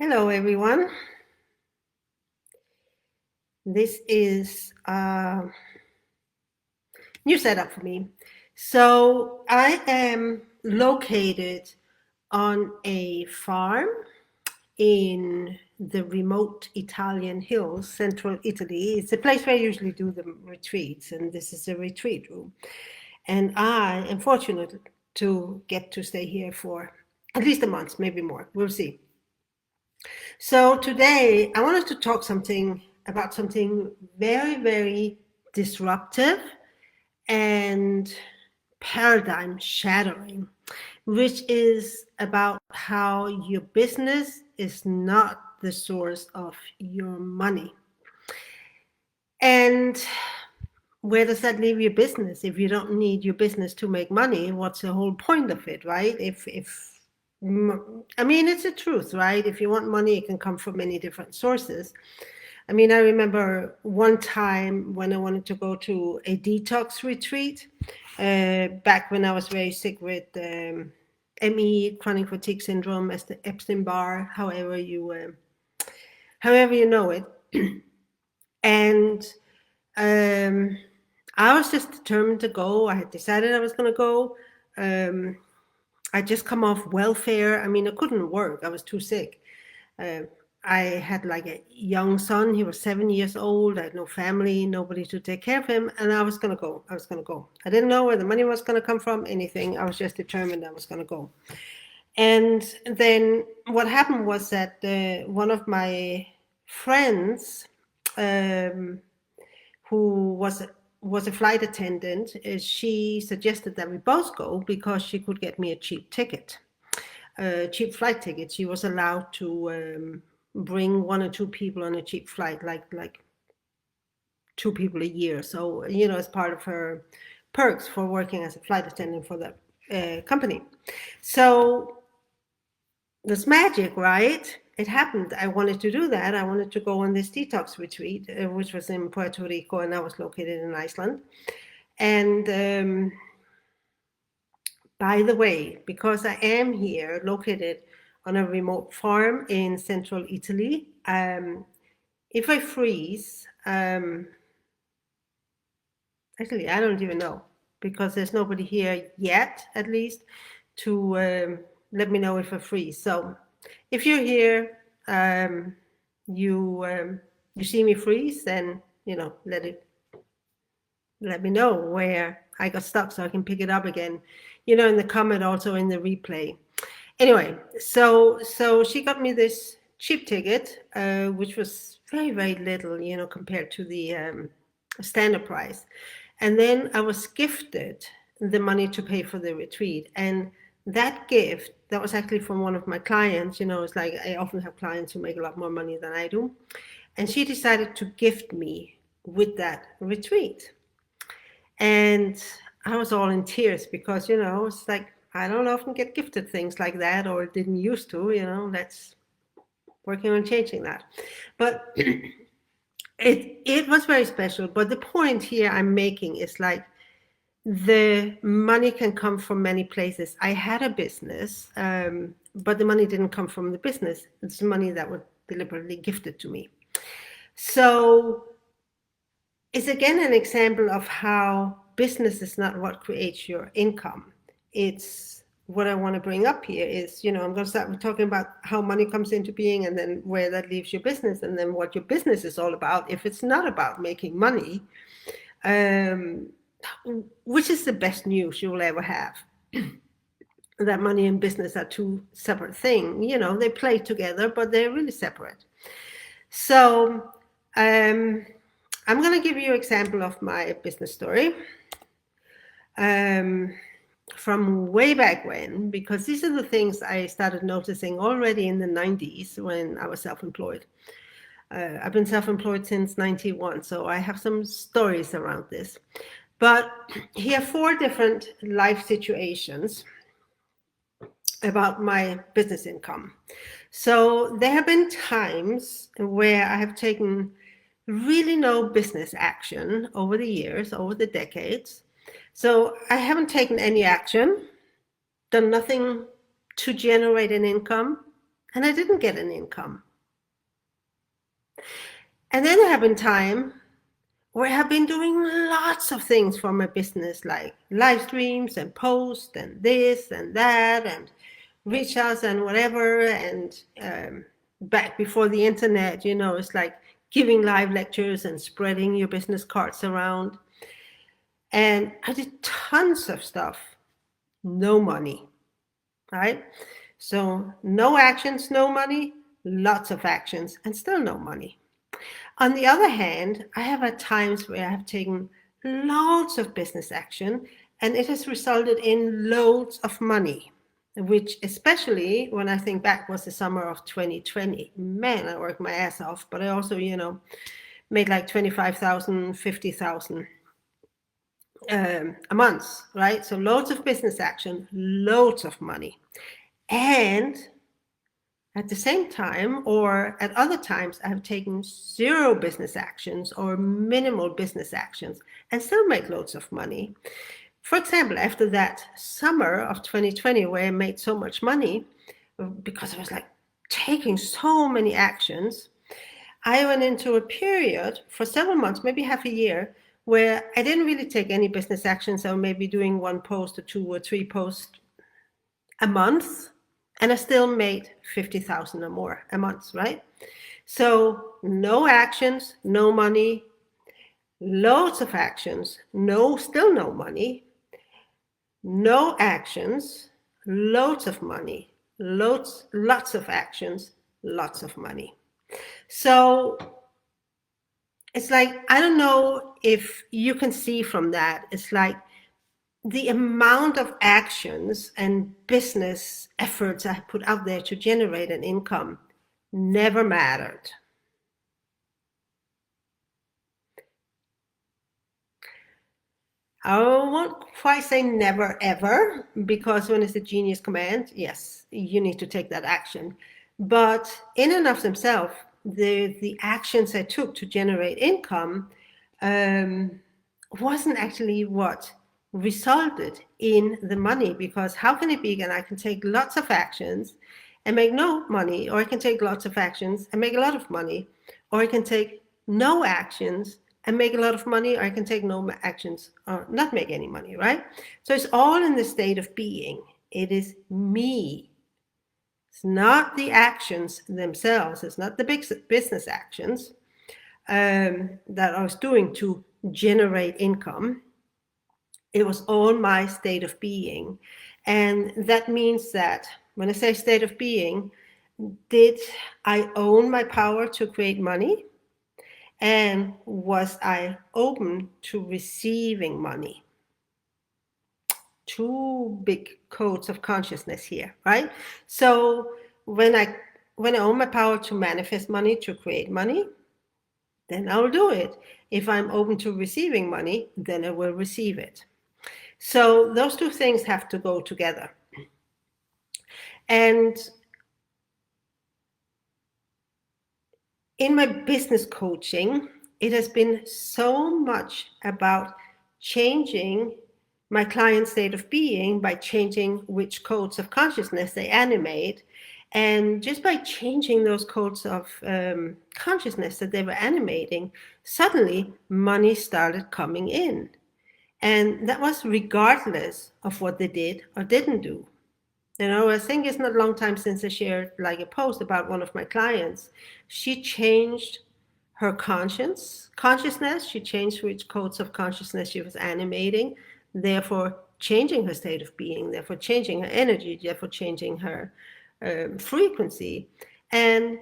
Hello, everyone. This is a new setup for me. So, I am located on a farm in the remote Italian hills, central Italy. It's a place where I usually do the retreats, and this is a retreat room. And I am fortunate to get to stay here for at least a month, maybe more. We'll see. So today I wanted to talk something about something very, very disruptive and paradigm shattering, which is about how your business is not the source of your money. And where does that leave your business? If you don't need your business to make money, what's the whole point of it, right? If I mean, it's the truth, right? If you want money, it can come from many different sources. I mean, I remember one time when I wanted to go to a detox retreat, back when I was very sick with ME, chronic fatigue syndrome, as the Epstein-Barr, however you know it, and um, I was just determined to go. I had decided I was going to go. I just come off welfare. I mean, I couldn't work. I was too sick. Uh, I had like a young son. He was 7 years old. I had no family, nobody to take care of him. And I was going to go. I was going to go. I didn't know where the money was going to come from, anything. I was just determined I was going to go. And then what happened was that one of my friends, um, who was a flight attendant, she suggested that we both go because she could get me a cheap ticket, cheap flight ticket. She was allowed to bring one or two people on a cheap flight, like two people a year. So as part of her perks for working as a flight attendant for the company. So that's magic, right? It happened. I wanted to do that. I wanted to go on this detox retreat, which was in Puerto Rico, and I was located in Iceland. And by the way, because I am here, located on a remote farm in central Italy, if I freeze, actually, I don't even know, because there's nobody here yet, at least, to let me know if I freeze. So if you're here, you see me freeze, then let me know where I got stuck so I can pick it up again. In the comment, also in the replay. Anyway, so she got me this cheap ticket, which was very, very little, compared to the standard price. And then I was gifted the money to pay for the retreat. And that gift, that was actually from one of my clients. It's like I often have clients who make a lot more money than I do. And she decided to gift me with that retreat. And I was all in tears because, it's like I don't often get gifted things like that, or didn't used to. That's working on changing that. But it was very special. But the point here I'm making is like the money can come from many places. I had a business, but the money didn't come from the business. It's money that was deliberately gifted to me. So it's again an example of how business is not what creates your income. It's what I want to bring up here is, I'm going to start talking about how money comes into being, and then where that leaves your business, and then what your business is all about. If it's not about making money, which is the best news you will ever have, that money and business are two separate things. They play together, but they're really separate. So I'm going to give you an example of my business story from way back when, because these are the things I started noticing already in the 90s when I was self-employed. I've been self-employed since 91, so I have some stories around this. But here are 4 different life situations about my business income. So there have been times where I have taken really no business action over the years, over the decades. So I haven't taken any action, done nothing to generate an income, and I didn't get an income. And then there have been time where I have been doing lots of things for my business, like live streams and posts and this and that and reach outs and whatever. And back before the internet, it's like giving live lectures and spreading your business cards around. And I did tons of stuff, no money, right? So no actions, no money, lots of actions, and still no money. On the other hand, I have had times where I have taken loads of business action and it has resulted in loads of money, which especially when I think back was the summer of 2020. Man, I worked my ass off, but I also, made like 25,000, 50,000 a month, right? So loads of business action, loads of money. And at the same time, or at other times, I have taken zero business actions or minimal business actions and still make loads of money. For example, after that summer of 2020, where I made so much money, because I was like taking so many actions, I went into a period for several months, maybe half a year, where I didn't really take any business actions. I was maybe doing one post or two or three posts a month, and I still made 50,000 or more a month, right? So no actions, no money, loads of actions, still no money, no actions, loads of money, lots of actions, lots of money. So it's like, I don't know if you can see from that, it's like the amount of actions and business efforts I put out there to generate an income never mattered. I won't quite say never ever, because when it's a genius command, yes, you need to take that action. But in and of themselves, the actions I took to generate income wasn't actually what resulted in the money, because how can it be that I can take lots of actions and make no money, or I can take lots of actions and make a lot of money, or I can take no actions and make a lot of money, or I can take no actions or not make any money, right? So it's all in the state of being. It is me. It's not the actions themselves. It's not the big business actions that I was doing to generate income. It was all my state of being. And that means that when I say state of being, did I own my power to create money? And was I open to receiving money? Two big codes of consciousness here, right? So when I own my power to manifest money, to create money, then I'll do it. If I'm open to receiving money, then I will receive it. So those two things have to go together. And in my business coaching, it has been so much about changing my client's state of being by changing which codes of consciousness they animate. And just by changing those codes of consciousness that they were animating, suddenly money started coming in. And that was regardless of what they did or didn't do. I think it's not a long time since I shared like a post about one of my clients. She changed her consciousness. She changed which codes of consciousness she was animating, therefore changing her state of being, therefore changing her energy, therefore changing her frequency. And,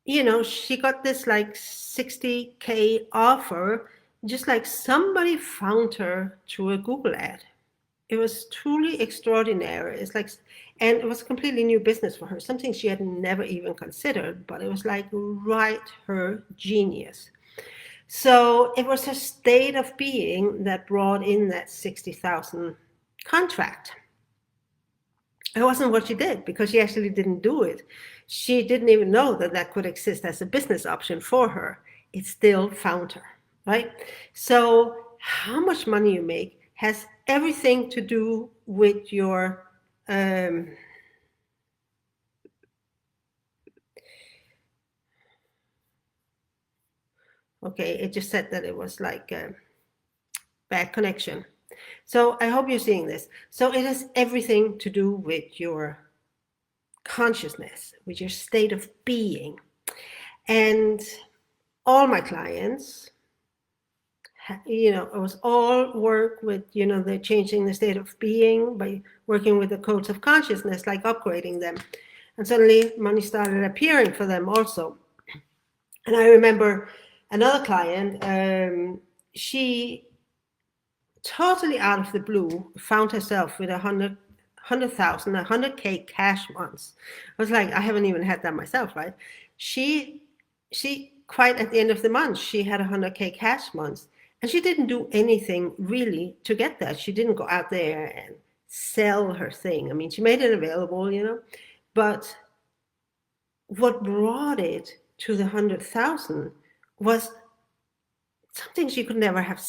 she got this like 60K offer, just like somebody found her through a Google ad. It was truly extraordinary. It's like, and it was a completely new business for her, something she had never even considered, but it was like right her genius. So it was her state of being that brought in that 60,000 contract. It wasn't what she did, because she actually didn't do it. She didn't even know that that could exist as a business option for her. It still found her, right? So how much money you make has everything to do with your Okay, it just said that it was like a bad connection. So I hope you're seeing this. So it has everything to do with your consciousness, with your state of being. And all my clients, it was all work with, the changing the state of being by working with the codes of consciousness, like upgrading them. And suddenly money started appearing for them also. And I remember another client, she totally out of the blue found herself with 100K cash once. I was like, I haven't even had that myself, right? She quite at the end of the month, she had 100K cash once, and she didn't do anything really to get that. She didn't go out there and sell her thing. I mean, she made it available, but what brought it to the 100,000 was something she could never have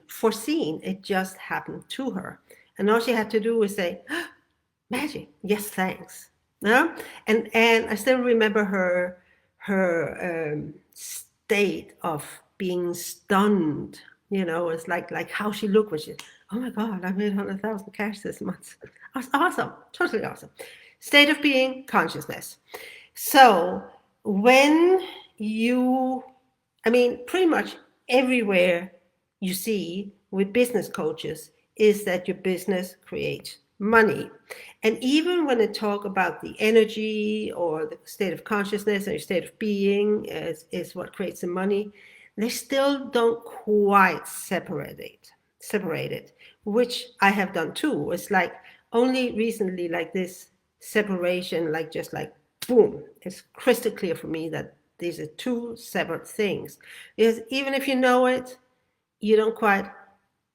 foreseen. It just happened to her. And all she had to do was say, oh, magic, yes, thanks. No? And I still remember her state of being stunned. It's like how she looked when she, oh my God, I made 100,000 cash this month. That's awesome, totally awesome. State of being, consciousness. So when pretty much everywhere you see with business coaches is that your business creates money. And even when they talk about the energy or the state of consciousness or your state of being is what creates the money, they still don't quite separate it, which I have done too. It's like only recently, like this separation, like just like boom, it's crystal clear for me that these are two separate things. Because even if you know it, you don't quite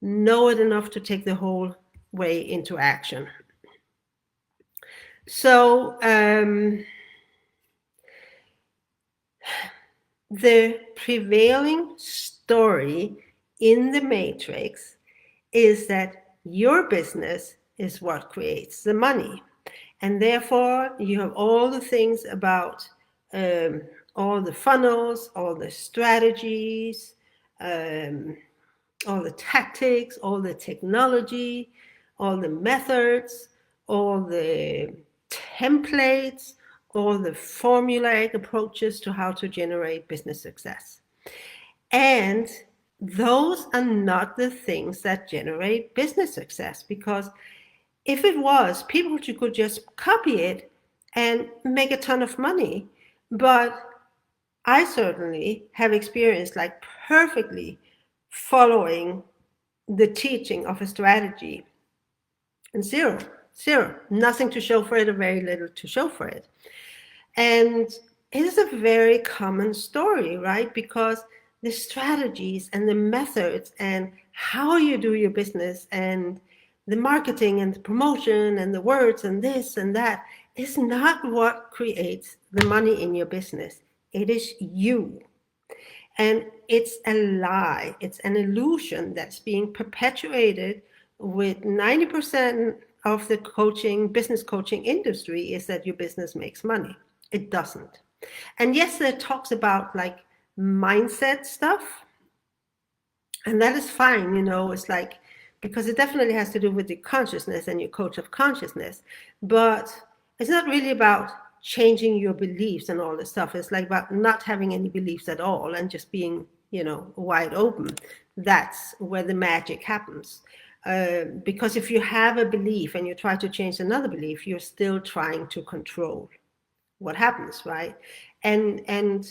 know it enough to take the whole way into action. So the prevailing story in the matrix is that your business is what creates the money. And therefore, you have all the things about all the funnels, all the strategies, all the tactics, all the technology, all the methods, all the templates, all the formulaic approaches to how to generate business success. And those are not the things that generate business success, because if it was, people could just copy it and make a ton of money. But I certainly have experienced like perfectly following the teaching of a strategy and zero, nothing to show for it, or very little to show for it. And it is a very common story, right? Because the strategies and the methods and how you do your business and the marketing and the promotion and the words and this and that is not what creates the money in your business. It is you. And it's a lie. It's an illusion that's being perpetuated with 90% of the business coaching industry is that your business makes money. It doesn't. And yes, there talks about like mindset stuff. And that is fine, it's like, because it definitely has to do with your consciousness and your coach of consciousness. But it's not really about changing your beliefs and all this stuff. It's like about not having any beliefs at all and just being, wide open. That's where the magic happens. Because if you have a belief and you try to change another belief, you're still trying to control what happens, right? And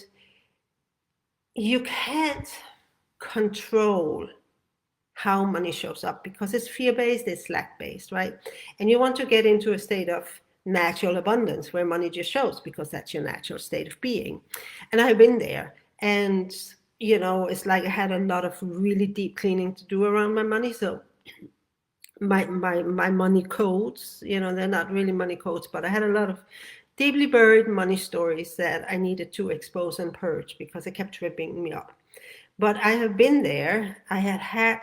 you can't control how money shows up because it's fear-based, it's lack-based, right? And you want to get into a state of natural abundance where money just shows because that's your natural state of being. And I've been there, and it's like I had a lot of really deep cleaning to do around my money. So my money codes, they're not really money codes, but I had a lot of deeply buried money stories that I needed to expose and purge because it kept tripping me up. But I have been there. I had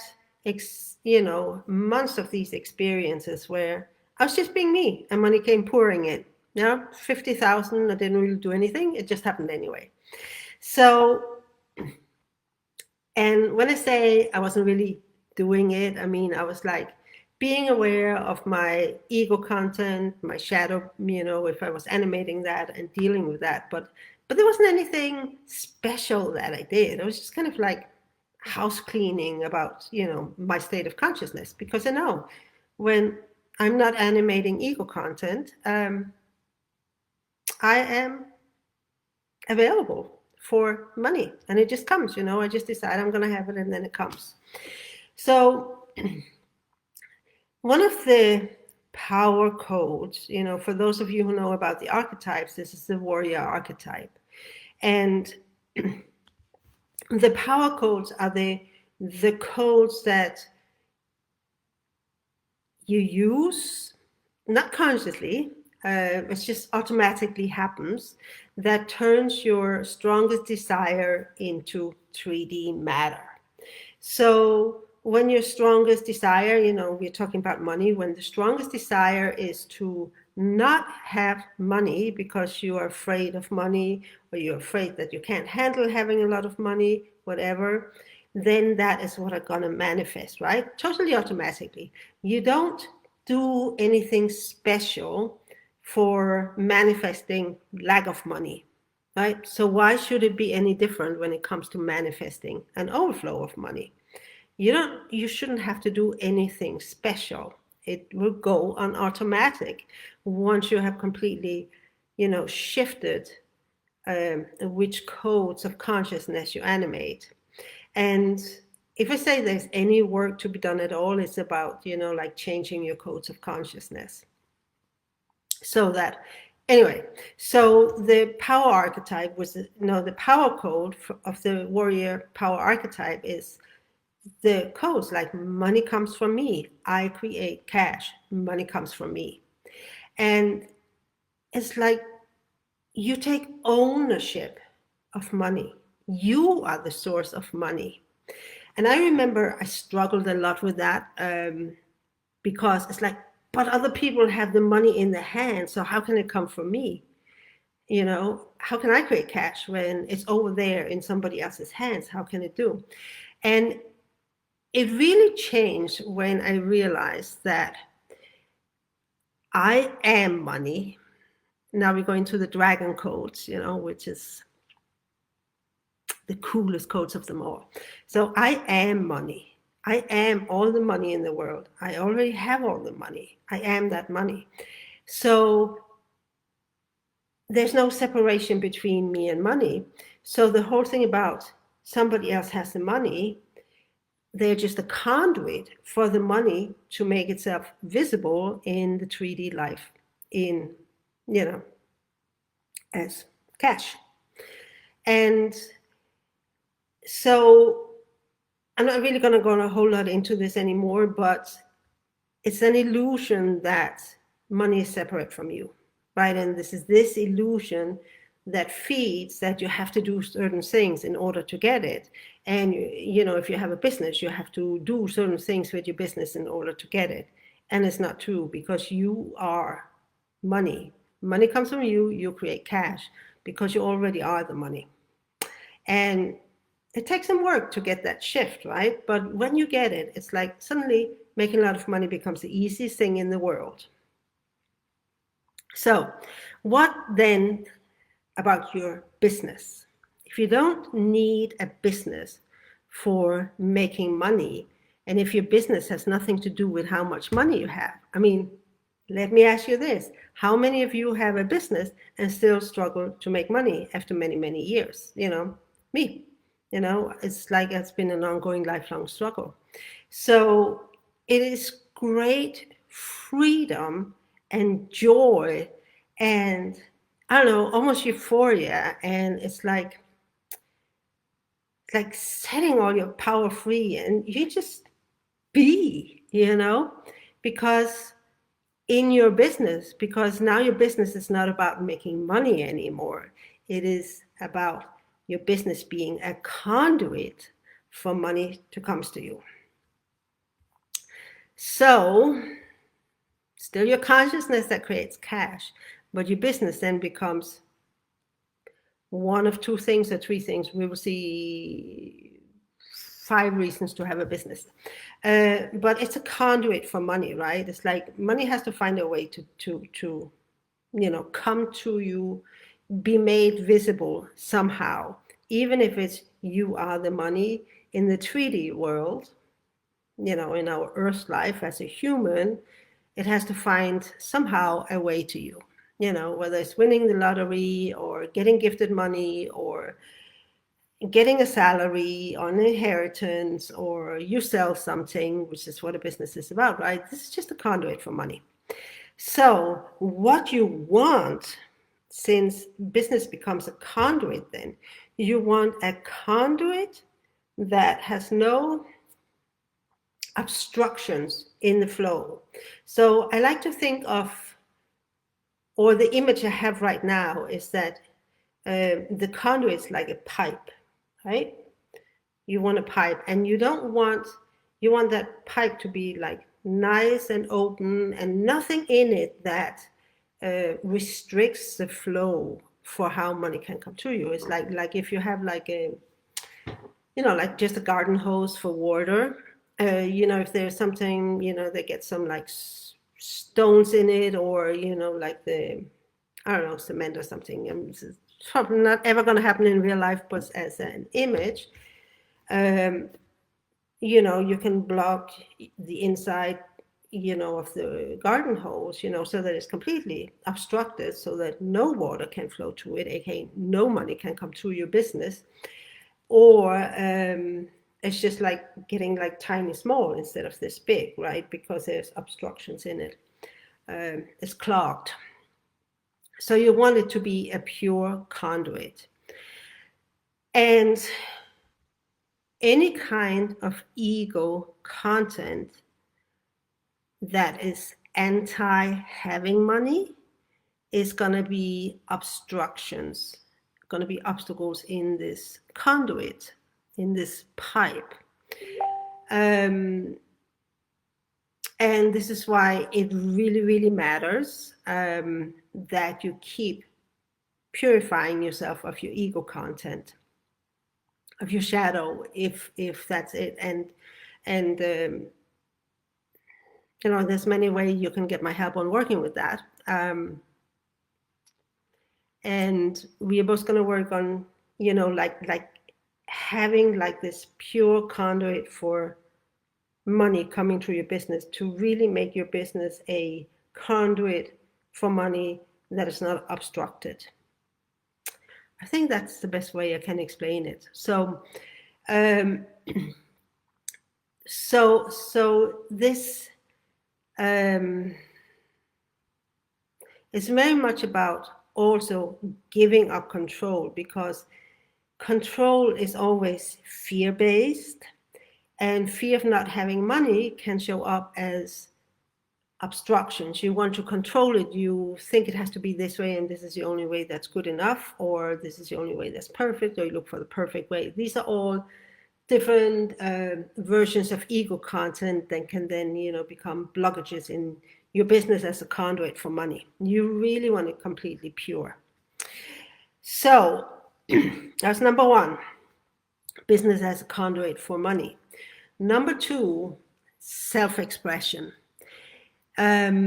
months of these experiences where I was just being me and money came pouring in. 50,000, I didn't really do anything. It just happened anyway. So And when I say I wasn't really doing it, I mean, I was like being aware of my ego content, my shadow, if I was animating that and dealing with that. But there wasn't anything special that I did. I was just kind of like house cleaning about, my state of consciousness, because I know when I'm not animating ego content, I am available for money, and it just comes. I just decide I'm going to have it, and then it comes. So one of the power codes, for those of you who know about the archetypes, this is the warrior archetype. And the power codes are the codes that you use, not consciously, it just automatically happens, that turns your strongest desire into 3D matter. So when your strongest desire, we're talking about money, when the strongest desire is to not have money because you are afraid of money, or you're afraid that you can't handle having a lot of money, whatever, then that is what are going to manifest, right? Totally automatically. You don't do anything special for manifesting lack of money, right? So why should it be any different when it comes to manifesting an overflow of money? You shouldn't have to do anything special. It will go on automatic once you have completely, shifted which codes of consciousness you animate. And if I say there's any work to be done at all, it's about, like changing your codes of consciousness. So that, anyway, so the power archetype was, the power code of the warrior power archetype is the codes, like money comes from me. I create cash. Money comes from me. And it's like you take ownership of money. You are the source of money. And I remember I struggled a lot with that because it's like, but other people have the money in their hands, so how can it come from me? How can I create cash when it's over there in somebody else's hands? How can it do? And it really changed when I realized that I am money. Now we're going to the dragon codes, which is the coolest codes of them all. So I am money. I am all the money in the world. I already have all the money. I am that money. So there's no separation between me and money. So the whole thing about somebody else has the money, they're just a conduit for the money to make itself visible in the 3D life, as cash. And so I'm not really going to go a whole lot into this anymore, but it's an illusion that money is separate from you, right? And this is this illusion that feeds that you have to do certain things in order to get it. And, if you have a business, you have to do certain things with your business in order to get it. And it's not true, because you are money. Money comes from you, you create cash because you already are the money. And it takes some work to get that shift, right? But when you get it, it's like suddenly making a lot of money becomes the easiest thing in the world. So what then about your business? If you don't need a business for making money, and if your business has nothing to do with how much money you have, let me ask you this. How many of you have a business and still struggle to make money after many, many years? Me. It's like it's been an ongoing lifelong struggle. So it is great freedom and joy and, I don't know, almost euphoria. And it's like setting all your power free, and you just be, because in your business, because now your business is not about making money anymore. It is about your business being a conduit for money to come to you. So still your consciousness that creates cash, but your business then becomes one of two things or three things. We will see 5 reasons to have a business. But it's a conduit for money, right? It's like money has to find a way to come to you, be made visible somehow, even if it's you are the money in the 3D world, in our earth life as a human. It has to find somehow a way to you, whether it's winning the lottery or getting gifted money or getting a salary or an inheritance, or you sell something, which is what a business is about, right? This is just a conduit for money. So what you want, since business becomes a conduit, then you want a conduit that has no obstructions in the flow. So I like to think of, or the image I have right now is that the conduit is like a pipe, right? You want a pipe, and you want that pipe to be like nice and open and nothing in it that restricts the flow for how money can come to you. It's like if you have like like just a garden hose for water, if there's something, they get some like stones in it, or like I don't know, cement or something. It's probably not ever going to happen in real life, but as an image, you can block the inside, of the garden hose, so that it's completely obstructed, so that no water can flow to it, aka no money can come to your business. Or it's just like getting like tiny small instead of this big, right? Because there's obstructions in it. It's clogged. So you want it to be a pure conduit. And any kind of ego content that is anti-having money is going to be obstructions, going to be obstacles in this conduit, in this pipe. And this is why it really, really matters that you keep purifying yourself of your ego content, of your shadow, if that's it. And there's many ways you can get my help on working with that. And we are both going to work on, like having like this pure conduit for money coming through your business, to really make your business a conduit for money that is not obstructed. I think that's the best way I can explain it. So, so this is very much about also giving up control, because control is always fear-based, and fear of not having money can show up as obstructions. You want to control it. You think it has to be this way, and this is the only way that's good enough, or this is the only way that's perfect, or you look for the perfect way. These are all different versions of ego content that can then, become blockages in your business as a conduit for money. You really want it completely pure. So that's number one, business as a conduit for money. Number two, self-expression. Now,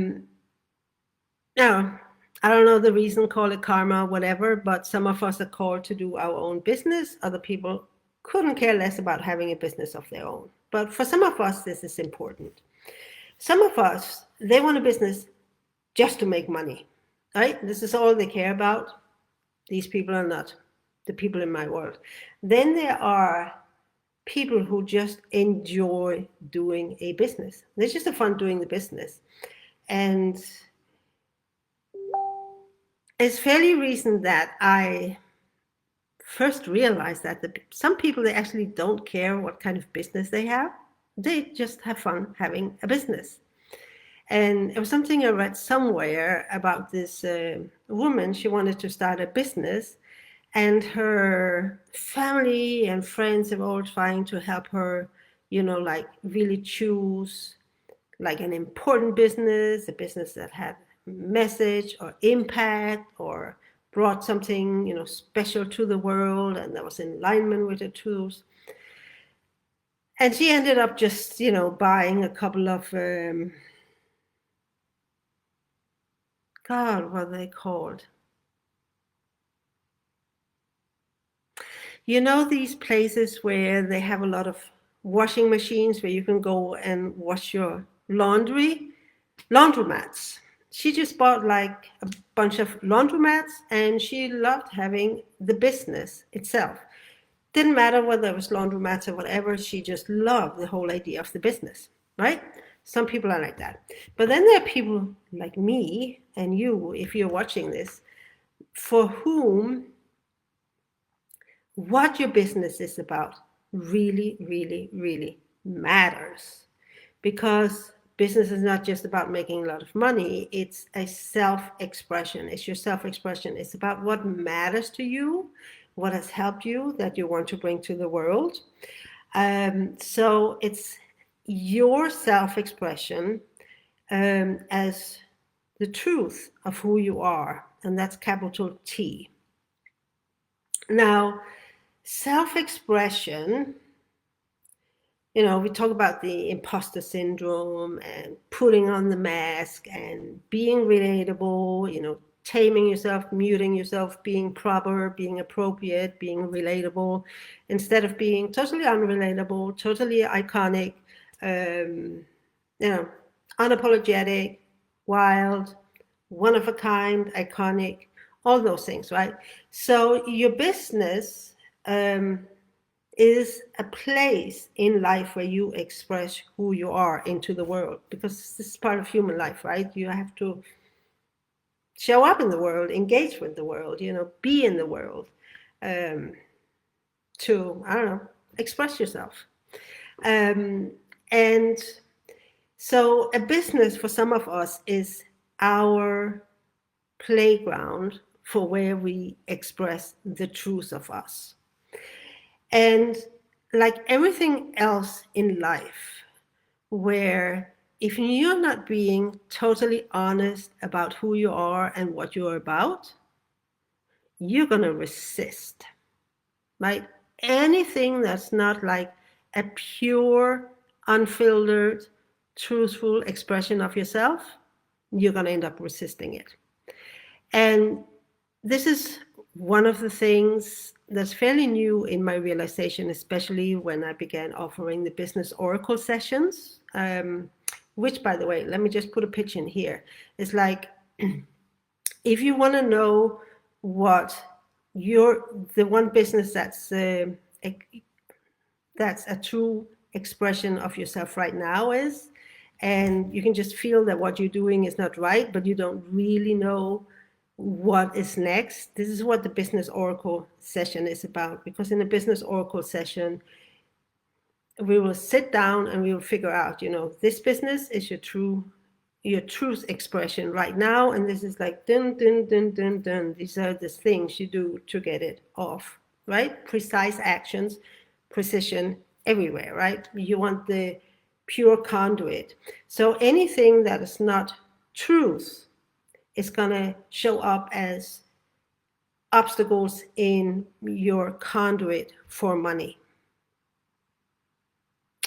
I don't know the reason, call it karma, whatever, but some of us are called to do our own business. Other people couldn't care less about having a business of their own. But for some of us, this is important. Some of us, they want a business just to make money, right? This is all they care about. These people are not the people in my world. Then there are people who just enjoy doing a business. They just have fun doing the business. And it's fairly recent that I first realized that some people, they actually don't care what kind of business they have. They just have fun having a business. And it was something I read somewhere about this woman. She wanted to start a business, and her family and friends are all trying to help her, like really choose like an important business, a business that had message or impact or brought something, special to the world, and that was in alignment with the truth. And she ended up just, buying a couple of, God, what are they called? These places where they have a lot of washing machines where you can go and wash your laundromats. She just bought like a bunch of laundromats and she loved having the business itself. Didn't matter whether it was laundromats or whatever, she just loved the whole idea of the business, right? Some people are like that. But then there are people like me and you, if you're watching this, for whom what your business is about really, really, really matters. Because business is not just about making a lot of money, it's a self-expression. It's your self-expression. It's about what matters to you, what has helped you that you want to bring to the world. So it's your self-expression as the truth of who you are, and that's capital T. Now, self-expression, we talk about the imposter syndrome and putting on the mask and being relatable, taming yourself, muting yourself, being proper, being appropriate, being relatable, instead of being totally unrelatable, totally iconic, unapologetic, wild, one of a kind, iconic, all those things, right? So your business is a place in life where you express who you are into the world, because this is part of human life, right? You have to show up in the world, engage with the world, be in the world, to, I don't know, express yourself. And so a business for some of us is our playground for where we express the truth of us. And like everything else in life, where if you're not being totally honest about who you are and what you're about, you're going to resist, right? Anything that's not like a pure, unfiltered, truthful expression of yourself, you're going to end up resisting it. And this is one of the things that's fairly new in my realization, especially when I began offering the Business Oracle sessions, which, by the way, let me just put a pitch in here. It's like, if you want to know what the one business that's a true expression of yourself right now is, and you can just feel that what you're doing is not right, but you don't really know what is next. This is what the Business Oracle session is about, because in a Business Oracle session, we will sit down and we will figure out, this business is your truth expression right now, and this is like dun dun dun dun dun. These are the things you do to get it off, right? Precise actions, precision everywhere, right? You want the pure conduit. So anything that is not truth is going to show up as obstacles in your conduit for money.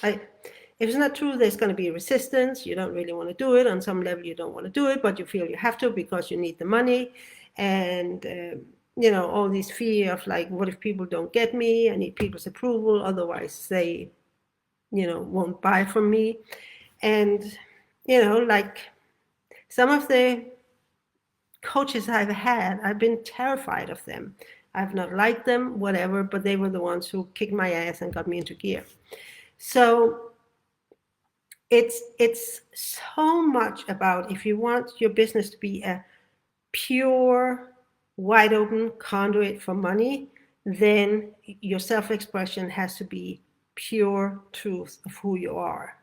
If it's not true, there's going to be resistance. You don't really want to do it. On some level, you don't want to do it, but you feel you have to because you need the money. And, all this fear of like, what if people don't get me? I need people's approval. Otherwise, they, won't buy from me. And, like some of the coaches I've had, I've been terrified of them. I've not liked them, whatever, but they were the ones who kicked my ass and got me into gear. So it's so much about, if you want your business to be a pure, wide open conduit for money, then your self-expression has to be pure truth of who you are,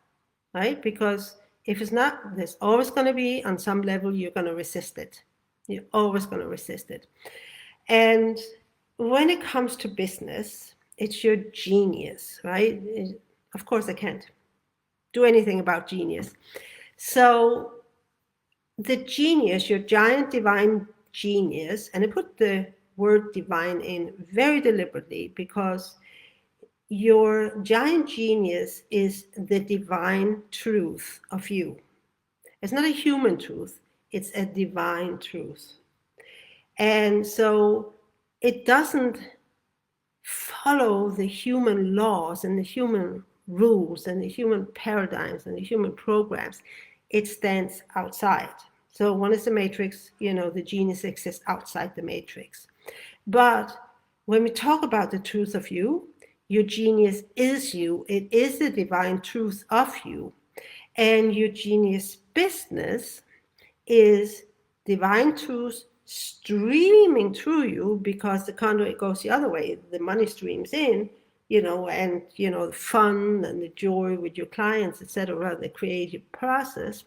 right? Because if it's not, there's always going to be, on some level, you're going to resist it. You're always going to resist it. And when it comes to business, it's your genius, right? Of course, I can't do anything about genius. So the genius, your giant divine genius, and I put the word divine in very deliberately because your giant genius is the divine truth of you. It's not a human truth, it's a divine truth. And so it doesn't follow the human laws and the human rules and the human paradigms and the human programs. It stands outside. So one is the matrix, the genius exists outside the matrix. But when we talk about the truth of you, your genius is you. It is the divine truth of you. And your genius business is divine truth streaming through you, because the conduit goes the other way. The money streams in, and the fun and the joy with your clients, etc., the creative process.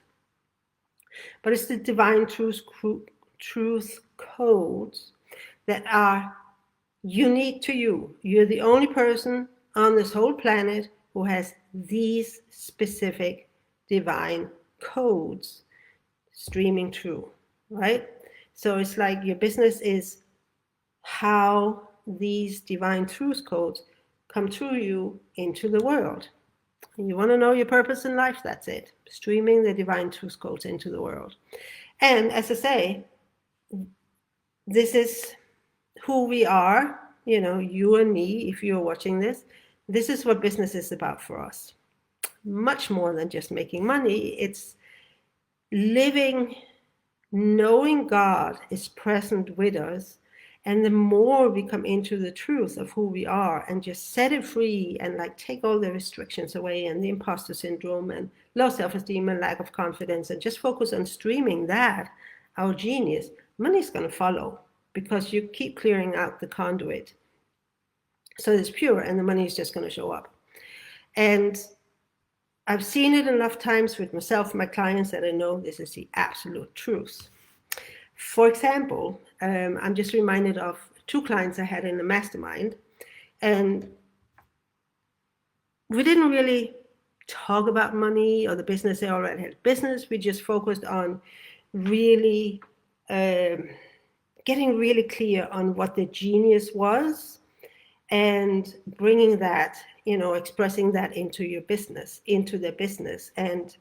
But it's the divine truth codes that are unique to you. You're the only person on this whole planet who has these specific divine codes streaming through, right? So it's like your business is how these divine truth codes come through you into the world. And you want to know your purpose in life? That's it. Streaming the divine truth codes into the world. And as I say, this is who we are, you and me, if you're watching this. This is what business is about for us. Much more than just making money. It's living, knowing God is present with us. And the more we come into the truth of who we are and just set it free and take all the restrictions away and the imposter syndrome and low self-esteem and lack of confidence, and just focus on streaming that, our genius, money's going to follow, because you keep clearing out the conduit. So it's pure, and the money is just going to show up. And I've seen it enough times with myself, my clients, that I know this is the absolute truth. For example, I'm just reminded of 2 clients I had in the mastermind, and we didn't really talk about money or the business. They already had business. We just focused on really getting really clear on what the genius was, and bringing that, expressing that into your business, into their business. And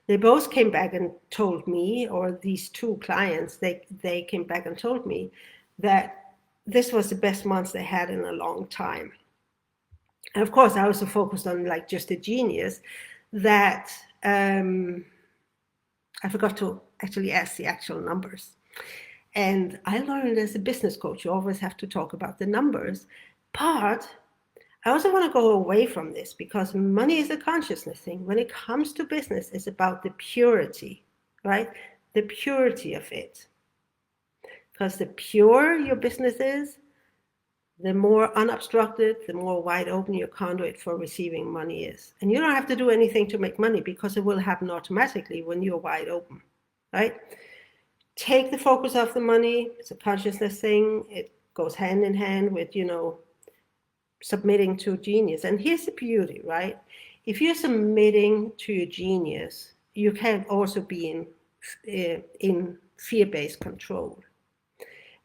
they both came back and told me, or these 2 clients, they came back and told me that this was the best months they had in a long time. And of course, I also focused on just the genius that I forgot to actually ask the actual numbers. And I learned as a business coach, you always have to talk about the numbers. But I also want to go away from this, because money is a consciousness thing. When it comes to business, it's about the purity, right? The purity of it. Because the purer your business is, the more unobstructed, the more wide open your conduit for receiving money is. And you don't have to do anything to make money, because it will happen automatically when you're wide open, right? Take the focus off the money. It's a consciousness thing. It goes hand in hand with, submitting to genius. And here's the beauty, right? If you're submitting to your genius, you can also be in fear-based control.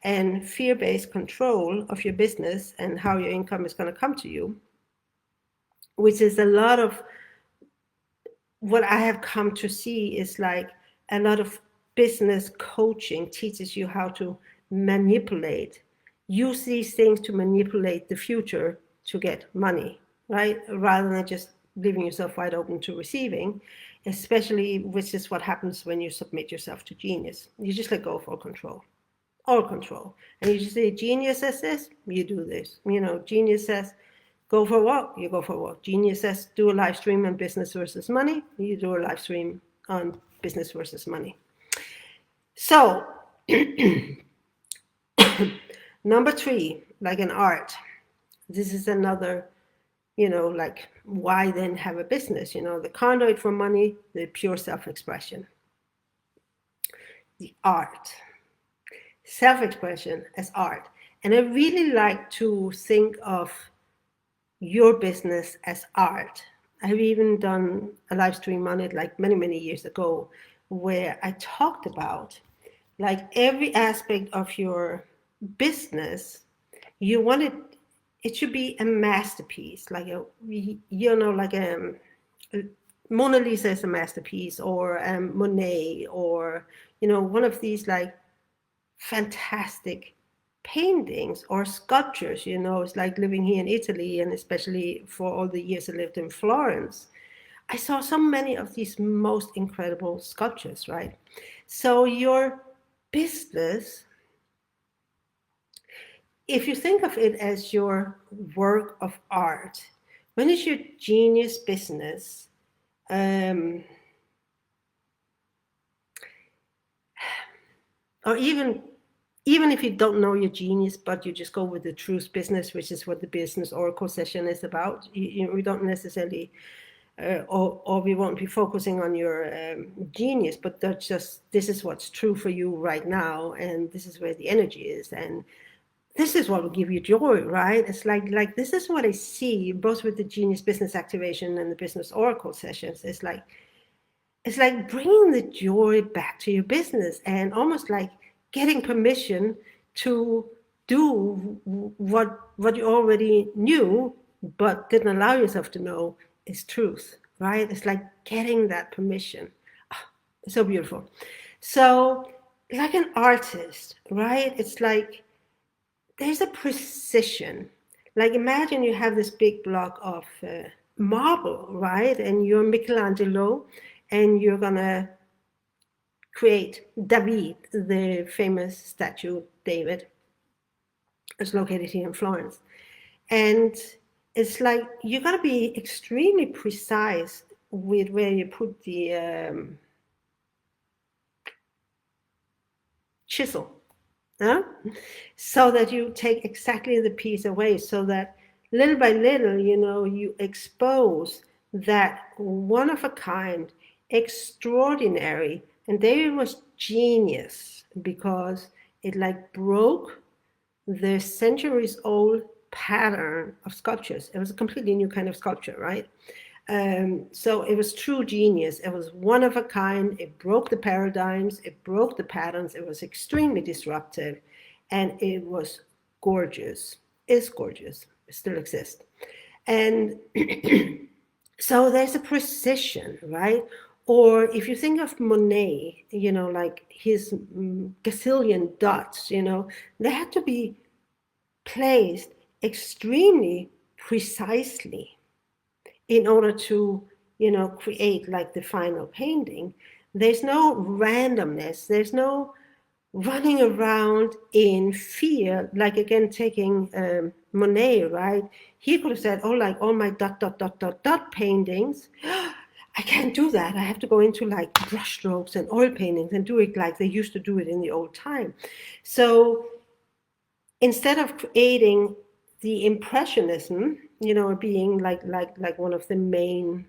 And fear-based control of your business and how your income is going to come to you, which is a lot of what I have come to see, is a lot of business coaching teaches you how to manipulate, use these things to manipulate the future to get money, right? Rather than just leaving yourself wide open to receiving, especially, which is what happens when you submit yourself to genius. You just let go for control, all control. And you just say, genius says this, you do this. Genius says, go for a walk, you go for a walk. Genius says, do a live stream on business versus money, you do a live stream on business versus money. So, number 3, an art. This is another, why then have a business? The conduit for money, the pure self-expression. The art. Self-expression as art. And I really like to think of your business as art. I've even done a live stream on it many, many years ago, where I talked about every aspect of your business. You want it it should be a masterpiece, like like Mona Lisa is a masterpiece, or Monet, or one of these like fantastic paintings or sculptures. It's like living here in Italy, and especially for all the years I lived in Florence, I saw so many of these most incredible sculptures, right? So your business, if you think of it as your work of art, when is your genius business? Or even if you don't know your genius, but you just go with the truth business, which is what the business oracle session is about. We don't necessarily, or we won't be focusing on your genius, but that's just, this is what's true for you right now, and this is where the energy is, and this is what will give you joy, right? It's like this is what I see both with the genius business activation and the business oracle sessions. It's like bringing the joy back to your business, and almost like getting permission to do what you already knew but didn't allow yourself to know is truth, right? It's like getting that permission. It's so beautiful. So like an artist, right? It's like there's a precision. Like imagine you have this big block of marble, right? And you're Michelangelo, and you're gonna create David, the famous statue David. It's located here in Florence. And it's like you gotta be extremely precise with where you put the chisel, huh? So that you take exactly the piece away, so that little by little, you expose that one of a kind, extraordinary. And David was genius because it like broke the centuries old pattern of sculptures. It was a completely new kind of sculpture, right? So it was true genius. It was one of a kind. It broke the paradigms. It broke the patterns. It was extremely disruptive, and it was gorgeous. It's gorgeous. It still exists. And so there's a precision, right? Or if you think of Monet, like his gazillion dots, they had to be placed extremely precisely in order to, create like the final painting. There's no randomness. There's no running around in fear. Like again, taking Monet, right? He could have said, oh, like all my dot, dot, dot, dot, dot paintings, I can't do that. I have to go into like brush strokes and oil paintings and do it like they used to do it in the old time. So instead of creating the impressionism, being like one of the main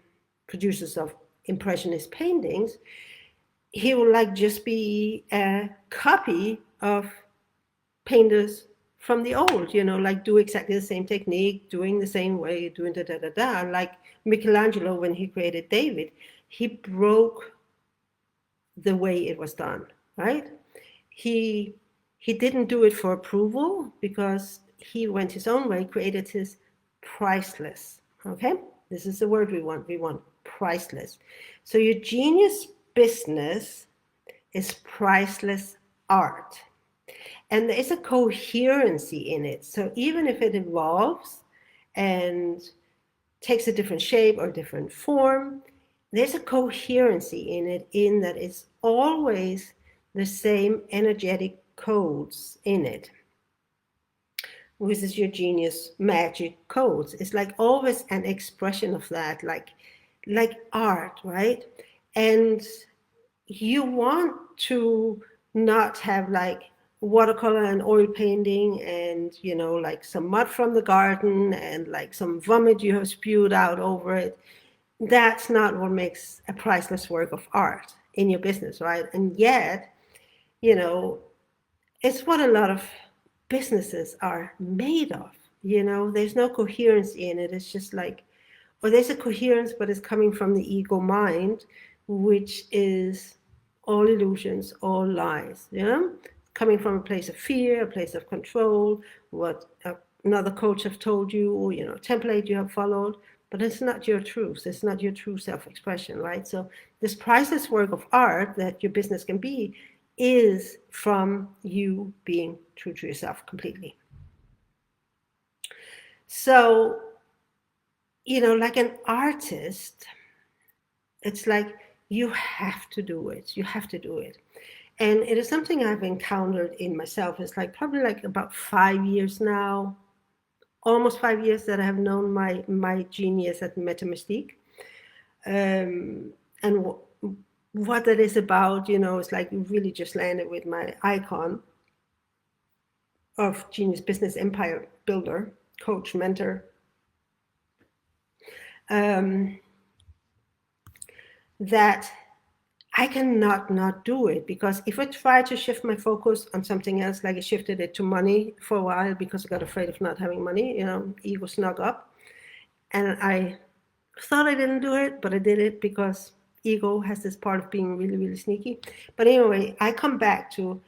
producers of impressionist paintings, he will like just be a copy of painters from the old, like do exactly the same technique, doing the same way, doing da da da da. Like Michelangelo, when he created David, he broke the way it was done, right? He didn't do it for approval because he went his own way, created his priceless. Okay, this is the word we want. We want priceless. So your genius business is priceless art, and there is a coherency in it. So even if it evolves and takes a different shape or different form, there's a coherency in it, in that it's always the same energetic codes in it, which is your genius magic codes. It's like always an expression of that, like art, right? And you want to not have like watercolor and oil painting and like some mud from the garden and like some vomit you have spewed out over it. That's not what makes a priceless work of art in your business, right? And yet, it's what a lot of businesses are made of. There's no coherence in it. It's just like, or there's a coherence, but it's coming from the ego mind, which is all illusions, all lies, coming from a place of fear, a place of control, what another coach have told you, or template you have followed, but it's not your truth. It's not your true self-expression, right? So this priceless work of art that your business can be is from you being true to yourself completely. So, like an artist, it's like you have to do it. You have to do it. And it is something I've encountered in myself. It's like probably like about 5 years now, almost 5 years that I have known my genius at Metamystique. And what that is about, it's like really just landed with my icon of Genius Business Empire Builder, coach, mentor. That I cannot not do it, because if I try to shift my focus on something else, like I shifted it to money for a while because I got afraid of not having money, ego snuck up. And I thought I didn't do it, but I did it because ego has this part of being really, really sneaky. But anyway, I come back to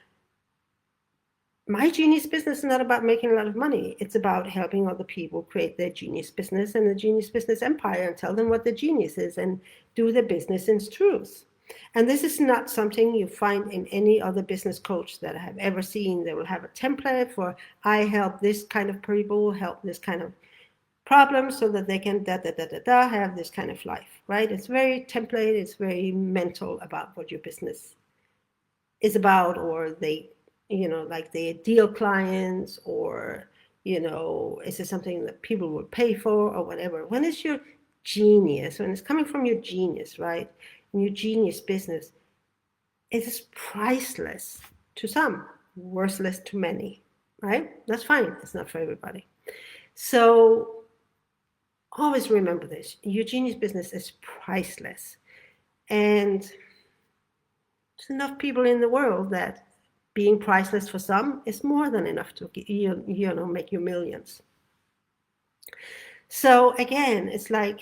my genius business is not about making a lot of money. It's about helping other people create their genius business and the genius business empire and tell them what their genius is and do their business in truth. And this is not something you find in any other business coach that I have ever seen. They will have a template for, I help this kind of people, help this kind of problem so that they can have this kind of life, right? It's very template, it's very mental about what your business is about, or they, like they deal clients, or, is it something that people will pay for or whatever. When it's your genius, when it's coming from your genius, right? And your genius business, it is priceless to some, worthless to many, right? That's fine. It's not for everybody. So always remember this. Your genius business is priceless. And there's enough people in the world that being priceless for some is more than enough to make you millions. So again, it's like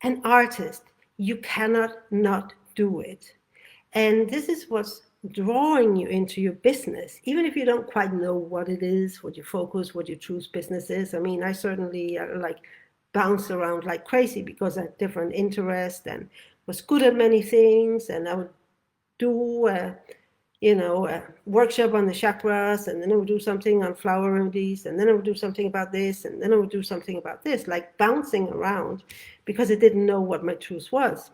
an artist, you cannot not do it. And this is what's drawing you into your business, even if you don't quite know what it is, what your focus, what your true business is. I mean, I certainly bounce around like crazy because I had different interests and was good at many things. And I would do a workshop on the chakras, and then I would do something on flower remedies, and then I would do something about this, and then I would do something about this, like bouncing around because I didn't know what my truth was.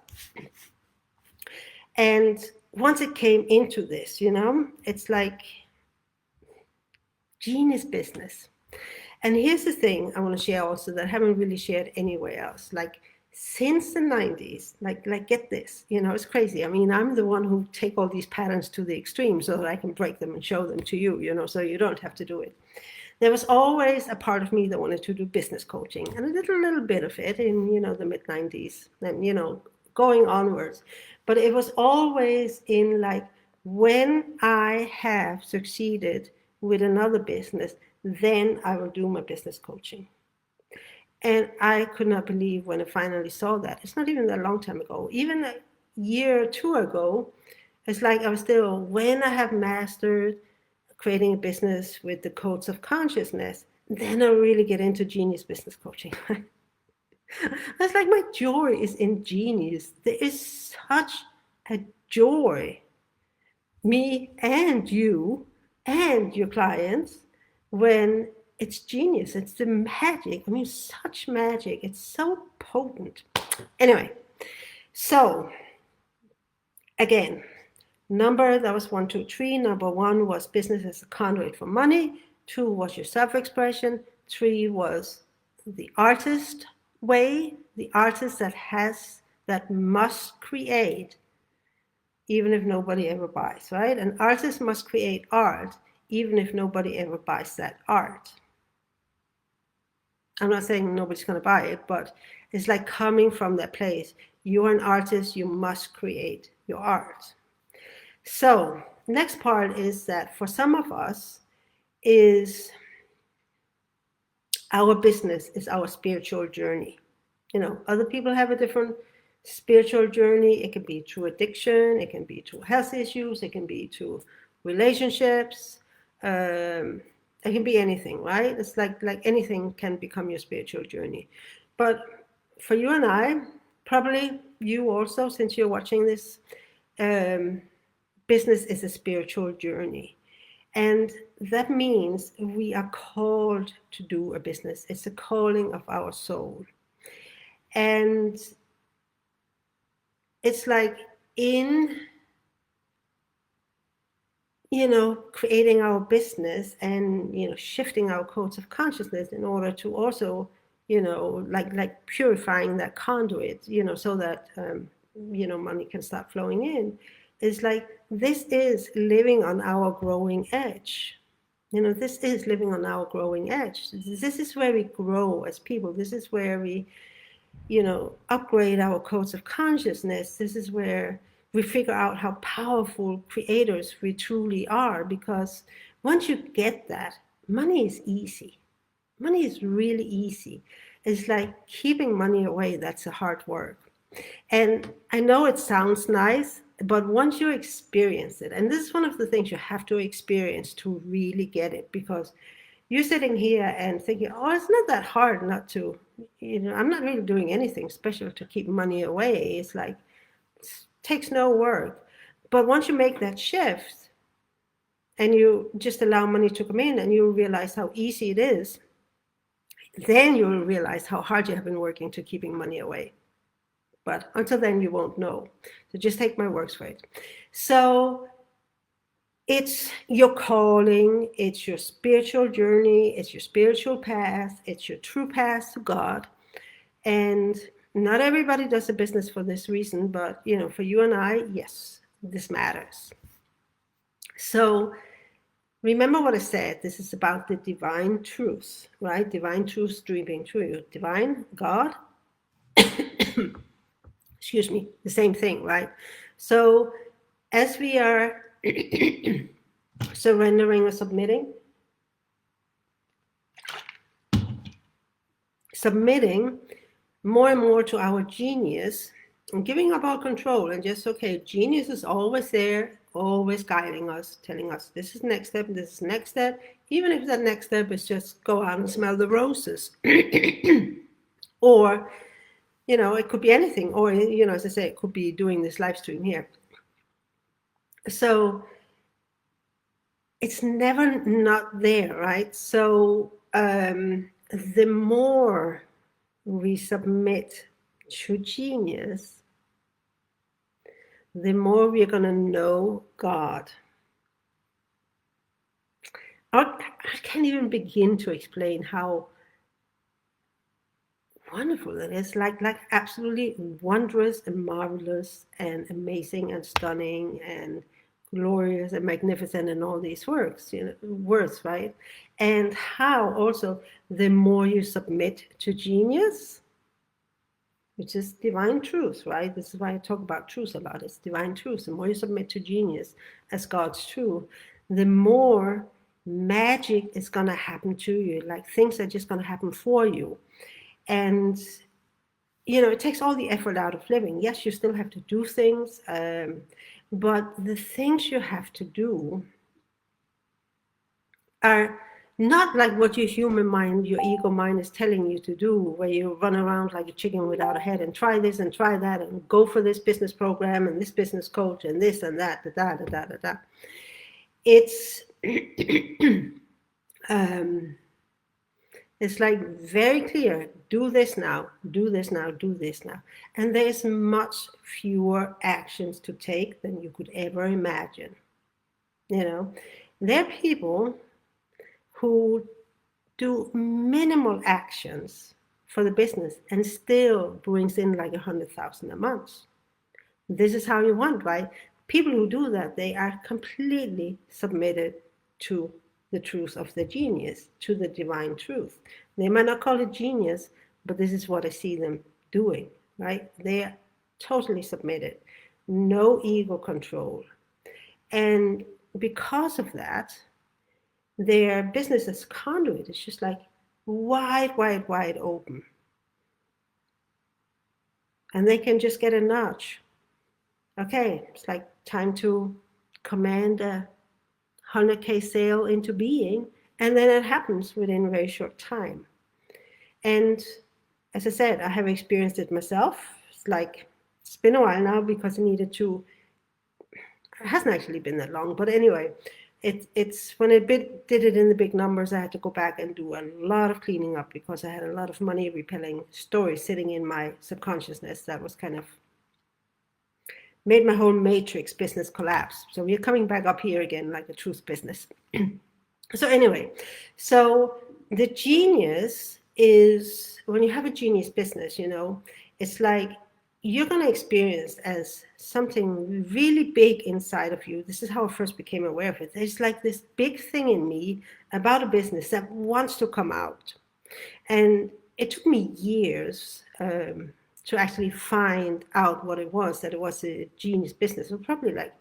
And once it came into this, it's like genius business. And here's the thing I want to share also that I haven't really shared anywhere else. Like since the 90s, like get this, it's crazy. I mean, I'm the one who take all these patterns to the extreme so that I can break them and show them to you, so you don't have to do it. There was always a part of me that wanted to do business coaching, and I did a little bit of it in, the mid 90s and, going onwards. But it was always in like, when I have succeeded with another business, then I will do my business coaching. And I could not believe when I finally saw that. It's not even that long time ago. Even a year or two ago, it's like I was still, when I have mastered creating a business with the codes of consciousness, then I really get into genius business coaching. It's like my joy is in genius. There is such a joy, me and you and your clients, when it's genius. It's the magic. I mean, such magic. It's so potent. Anyway, so again, number, that was 1, 2, 3. Number 1 was business as a conduit for money. 2 was your self-expression. 3 was the artist way, the artist that must create, even if nobody ever buys, right? An artist must create art, even if nobody ever buys that art. I'm not saying nobody's going to buy it, but it's like coming from that place. You're an artist, you must create your art. So next part is that for some of us, is our business is our spiritual journey. Other people have a different spiritual journey. It can be through addiction, it can be through health issues, it can be through relationships, It can be anything, right? It's like anything can become your spiritual journey. But for you and I, probably you also, since you're watching this, um, business is a spiritual journey. And that means we are called to do a business. It's a calling of our soul. And it's like in, creating our business and, shifting our codes of consciousness in order to also, like purifying that conduit, so that, money can start flowing in. It's like, this is living on our growing edge. This is living on our growing edge. This is where we grow as people. This is where we, upgrade our codes of consciousness. This is where we figure out how powerful creators we truly are. Because once you get that, money is easy. Money is really easy. It's like keeping money away, that's a hard work. And I know it sounds nice, but once you experience it, and this is one of the things you have to experience to really get it, because you're sitting here and thinking, oh, it's not that hard not to, I'm not really doing anything special to keep money away. It's like, it takes no work. But once you make that shift and you just allow money to come in and you realize how easy it is, then you will realize how hard you have been working to keeping money away. But until then, you won't know. So just take my words for it. So it's your calling, it's your spiritual journey, it's your spiritual path, it's your true path to God. And not everybody does a business for this reason, but for you and I, yes, this matters. So remember what I said, this is about the divine truth, right? Divine truth being true. Divine, God, excuse me, the same thing, right? So as we are surrendering or submitting more and more to our genius and giving up our control and just, okay, genius is always there, always guiding us, telling us this is next step, this is next step, even if that next step is just go out and smell the roses. Or, it could be anything. Or, as I say, it could be doing this live stream here. So it's never not there, right? So the more we submit to genius, the more we're going to know God. I can't even begin to explain how wonderful it is, like absolutely wondrous and marvelous and amazing and stunning and glorious and magnificent and all these words, right? And how also the more you submit to genius, which is divine truth, right? This is why I talk about truth a lot. It's divine truth. The more you submit to genius as God's truth, the more magic is going to happen to you. Like things are just going to happen for you. And, it takes all the effort out of living. Yes, you still have to do things, but the things you have to do are not like what your human mind, your ego mind is telling you to do, where you run around like a chicken without a head and try this and try that and go for this business program and this business coach and this and that, da. It's it's like very clear, do this now, do this now, do this now. And there's much fewer actions to take than you could ever imagine. There are people who do minimal actions for the business and still brings in like 100,000 a month. This is how you want, right? People who do that, they are completely submitted to the truth of the genius, to the divine truth. They might not call it genius, but this is what I see them doing, right? They are totally submitted, no ego control. And because of that, their business as conduit is just like wide open. And they can just get a nudge. Okay, it's like time to command a 100K sale into being, And then it happens within a very short time. And as I said, I have experienced it myself. It's been a while now because I needed to. It hasn't actually been that long, but anyway, it's when I did it in the big numbers, I had to go back and do a lot of cleaning up because I had a lot of money repelling stories sitting in my subconsciousness that was kind of made my whole matrix business collapse. So we're coming back up here again, like the truth business. So anyway, so the genius is when you have a genius business, it's like you're going to experience as something really big inside of you. This is how I first became aware of it. There's like this big thing in me about a business that wants to come out. And it took me years to actually find out what it was, that it was a genius business. It was probably like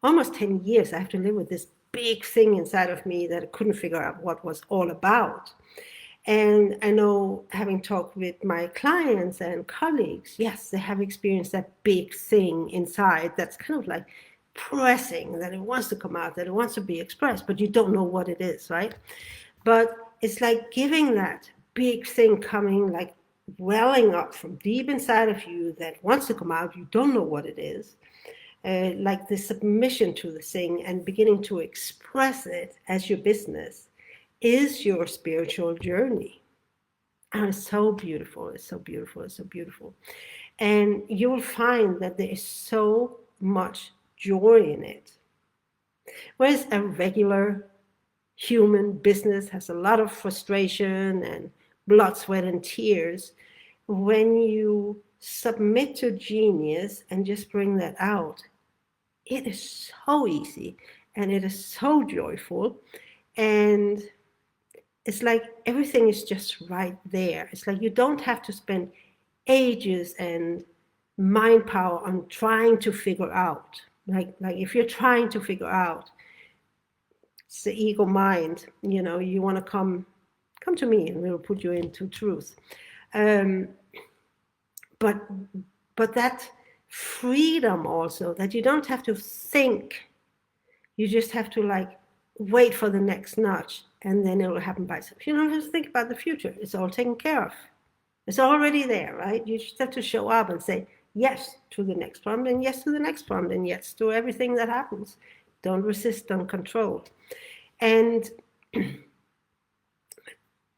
almost 10 years I have to live with this big thing inside of me that I couldn't figure out what was all about. And I know, having talked with my clients and colleagues, yes, they have experienced that big thing inside that's kind of like pressing, that it wants to come out, that it wants to be expressed, but you don't know what it is, right? But it's like giving that big thing coming, like welling up from deep inside of you that wants to come out. You don't know what it is. Like the submission to the thing and beginning to express it as your business is your spiritual journey. And it's so beautiful. It's so beautiful. It's so beautiful. And you will find that there is so much joy in it. Whereas a regular human business has a lot of frustration and blood, sweat, and tears, when you submit to genius and just bring that out, it is so easy and it is so joyful. And it's like everything is just right there. It's like you don't have to spend ages and mind power on trying to figure out. Like if you're trying to figure out, it's the ego mind, you want to come to me and we'll put you into truth. But that freedom also, that you don't have to think, you just have to wait for the next nudge and then it will happen by itself. You don't have to think about the future. It's all taken care of. It's already there, right? You just have to show up and say yes to the next prompt and yes to the next prompt and yes to everything that happens. Don't resist, don't control. And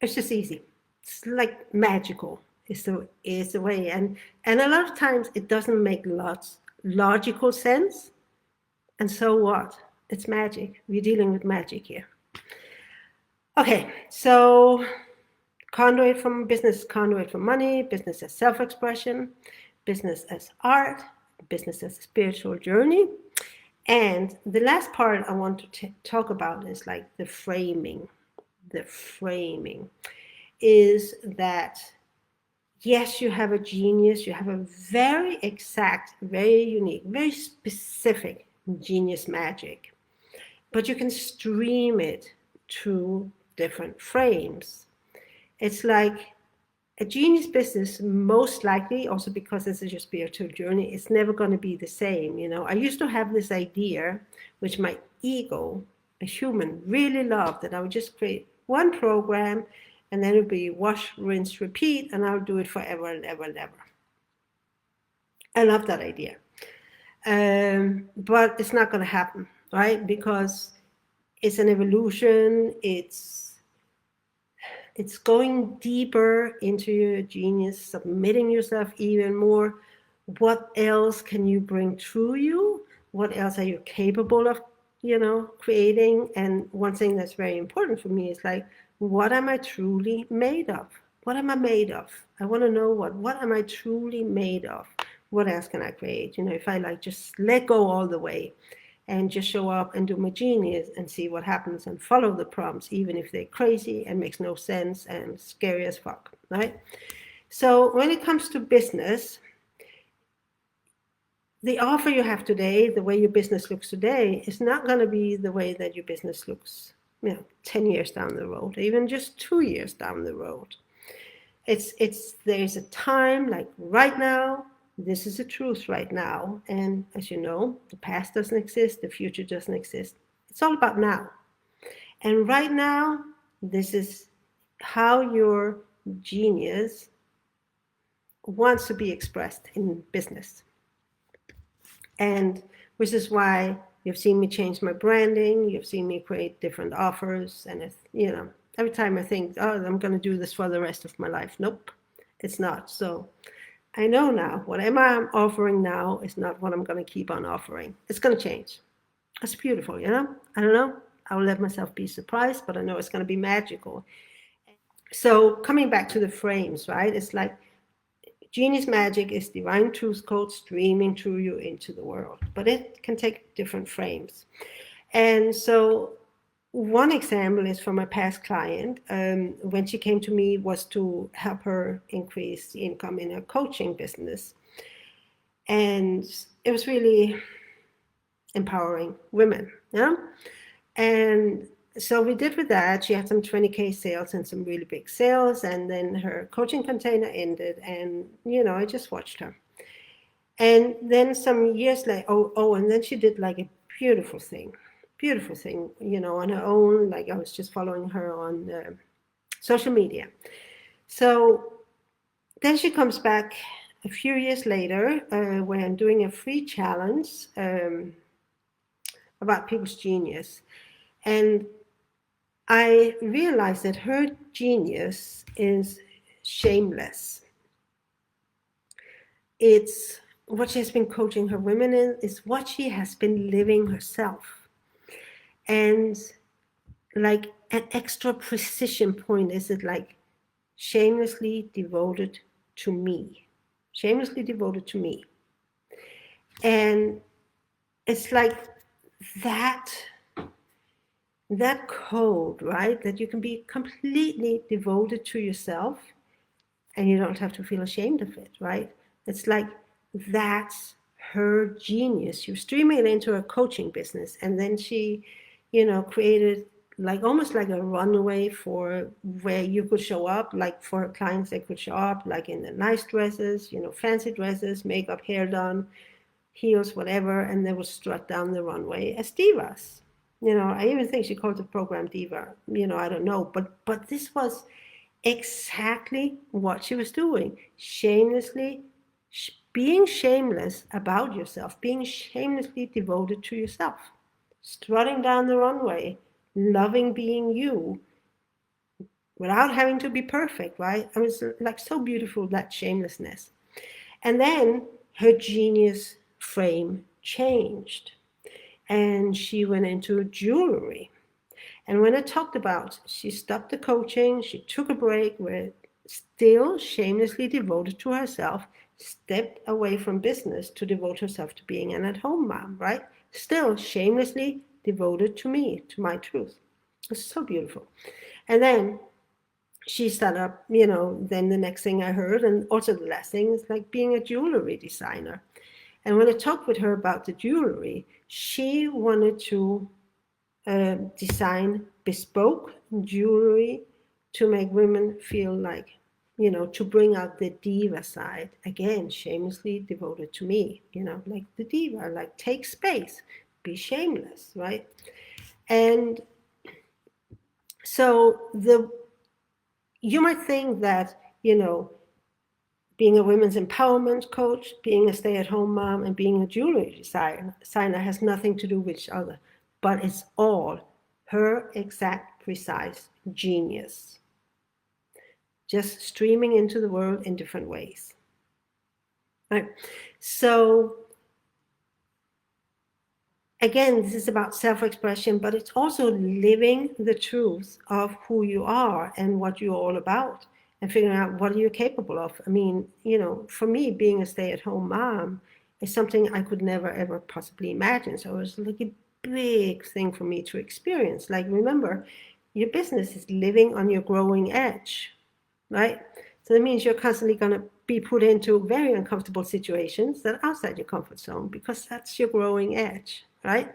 it's just easy. It's like magical is the way. And a lot of times it doesn't make logical sense. And so what? It's magic. We're dealing with magic here. Okay, so conduit from business, conduit for money, business as self-expression, business as art, business as a spiritual journey. And the last part I want to talk about is like the framing. The framing is that, yes, you have a genius, you have a very exact, very unique, very specific genius magic, but you can stream it to different frames. It's like a genius business, most likely, also because this is your spiritual journey, it's never going to be the same. I used to have this idea, which my ego, a human, really loved, that I would just create one program and then it would be wash, rinse, repeat, and I'll do it forever and ever and ever. I love that idea. But it's not going to happen, right? Because it's an evolution. It's going deeper into your genius, submitting yourself even more. What else can you bring through you? What else are you capable of, creating? And one thing that's very important for me is like, what am I truly made of? What am I made of? I want to know what am I truly made of? What else can I create? If I just let go all the way and just show up and do my genius and see what happens and follow the prompts, even if they're crazy and makes no sense and scary as fuck, right? So when it comes to business, the offer you have today, the way your business looks today, is not going to be the way that your business looks 10 years down the road, even just 2 years down the road. There's a time like right now. This is the truth right now. And as you know, the past doesn't exist, the future doesn't exist. It's all about now. And right now, This is how your genius wants to be expressed in business. And which is why you've seen me change my branding, you've seen me create different offers, and it's, every time I think, oh, I'm going to do this for the rest of my life. Nope, it's not. So I know now, whatever I'm offering now is not what I'm going to keep on offering. It's going to change. It's beautiful, I don't know. I'll let myself be surprised, but I know it's going to be magical. So coming back to the frames, right? It's like Genius Magic is divine truth code streaming through you into the world, but it can take different frames. And so one example is from a past client. When she came to me was to help her increase the income in her coaching business. And it was really empowering women, And so we did with that. She had some 20K sales and some really big sales. And then her coaching container ended. And, I just watched her. And then some years later, and then she did like a beautiful thing, on her own. Like I was just following her on social media. So then she comes back a few years later when I'm doing a free challenge about people's genius. And I realized that her genius is shameless. It's what she has been coaching her women in, is what she has been living herself. And like an extra precision point is it like shamelessly devoted to me. Shamelessly devoted to me. And it's like that code, right? That you can be completely devoted to yourself and you don't have to feel ashamed of it, right? It's like that's her genius. You're streaming it into her coaching business. And then she, created like almost like a runway for where you could show up, like for her clients, they could show up like in the nice dresses, fancy dresses, makeup, hair done, heels, whatever, and they would strut down the runway as divas. I even think she called the program Diva. I don't know, but this was exactly what she was doing. Shamelessly, being shameless about yourself, being shamelessly devoted to yourself, strutting down the runway, loving being you, without having to be perfect, right? I was like so beautiful, that shamelessness. And then her genius frame changed. And she went into jewelry. And when I talked about, she stopped the coaching, she took a break, were still shamelessly devoted to herself, stepped away from business to devote herself to being an at-home mom, right? Still shamelessly devoted to me, to my truth. It's so beautiful. And then she started up, then the next thing I heard, and also the last thing, is like being a jewelry designer. And when I talked with her about the jewelry, she wanted to design bespoke jewelry to make women feel like, to bring out the diva side. Again, shamelessly devoted to me, like the diva, like take space, be shameless, right? And so you might think that, being a women's empowerment coach, being a stay-at-home mom, and being a jewelry designer has nothing to do with each other, but it's all her exact, precise genius, just streaming into the world in different ways. Right? So again, this is about self-expression, but it's also living the truth of who you are and what you're all about, and figuring out what are you capable of. I mean, for me, being a stay-at-home mom is something I could never, ever possibly imagine. So it was like a big thing for me to experience. Like, remember, your business is living on your growing edge, right? So that means you're constantly going to be put into very uncomfortable situations that are outside your comfort zone, because that's your growing edge, right?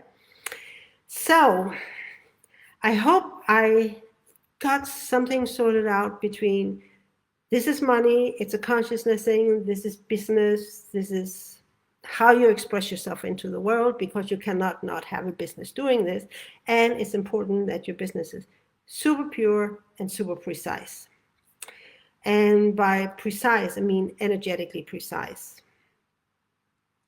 So I hope I got something sorted out between this is money, it's a consciousness thing, this is business, this is how you express yourself into the world, because you cannot not have a business doing this. And it's important that your business is super pure, and super precise. And by precise, I mean energetically precise.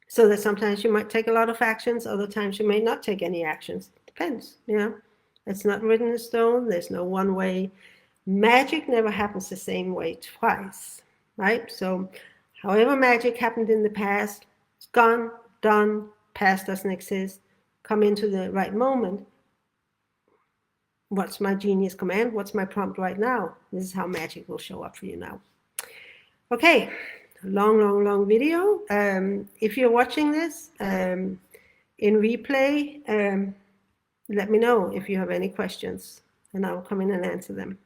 So that sometimes you might take a lot of actions, other times you may not take any actions. Depends, It's not written in stone. There's no one way. Magic never happens the same way twice, right? So however magic happened in the past, it's gone, done, past doesn't exist. Come into the right moment. What's my genius command? What's my prompt right now? This is how magic will show up for you now. Okay, long video. If you're watching this in replay, let me know if you have any questions, and I'll come in and answer them.